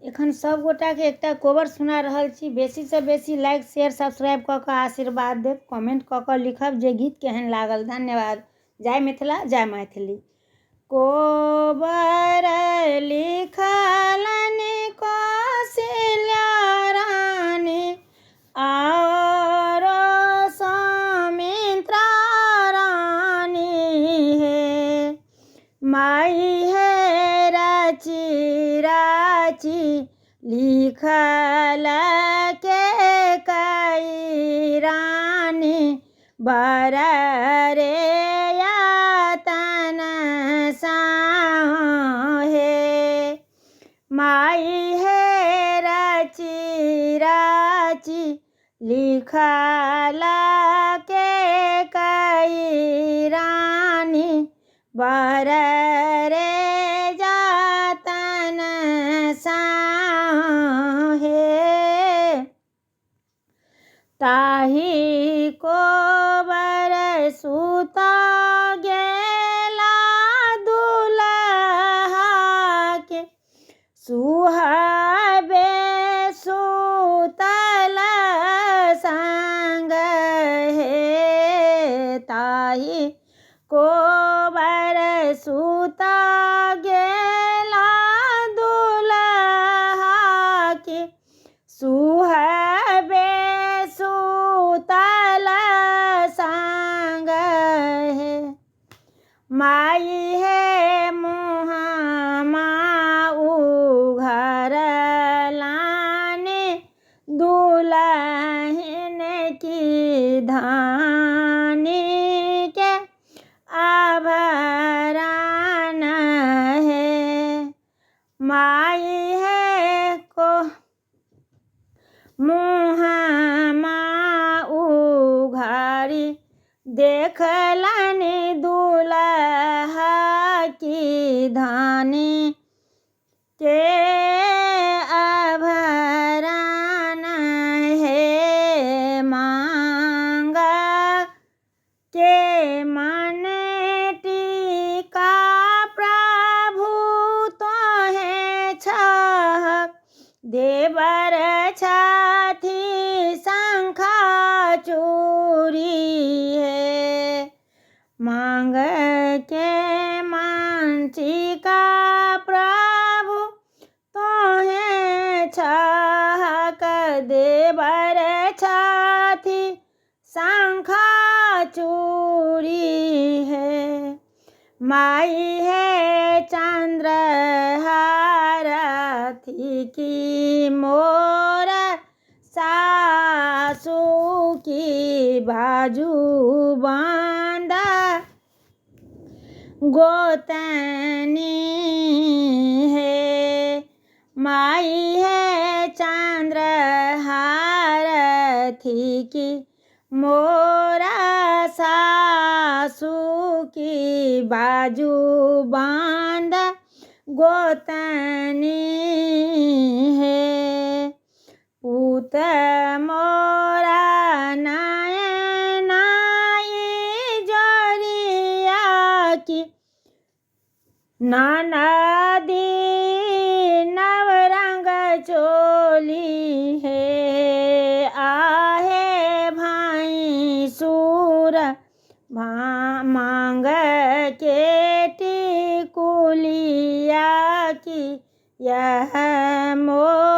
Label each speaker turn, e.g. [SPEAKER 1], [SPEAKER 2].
[SPEAKER 1] एखन सब गोटा के एकटा कोबर सुना रहल छी। बेसी से बेसी लाइक शेयर सब्सक्राइब कऽ कऽ आशीर्वाद देब, कमेंट कऽ कऽ लिखब जे गीत केहन लागल। धन्यवाद। जय मिथिला, जय मैथिली। कोबर लिखलनि कौशल्या रानी और सौमित्रा रानी हे, माई है राची राची लिखल के कई रानी बर रे यातन साहे, माई है राची राची लिखल के कई रानी बर रे जातन साहे, ताही कोबर सुता गेला दुल्हा के, सुहाबे सुतल संग हे, ताही कोबर सुता गेला दुल्हा के, सुहाबे सुतल संग हे, माई है मुहामा उघर लाने दुल्हन की धानी के आभरण है, माई है को मुहामा उघारी देखलनि दुल्हा की धानी के आभरण है, मांगा के मन टीका प्रभु तो है छह, देवर छाती शंखा चूड़ी है, मांग के मांचिका प्रभु तो है छाक, देवर छाती शंखा चूड़ी है, माई है चंद्रहारथी की मोर सासू की बाजू बांधा गोतनी है, माई है चंद्रहारथी की मोरा सासू की बाजू बांध गोतनी है, पूत मोरा नाय नाई जोरिया की, ननदी नवरंग चोली है, आहे भाई सूर मांग के टिकुलिया की, यह मोर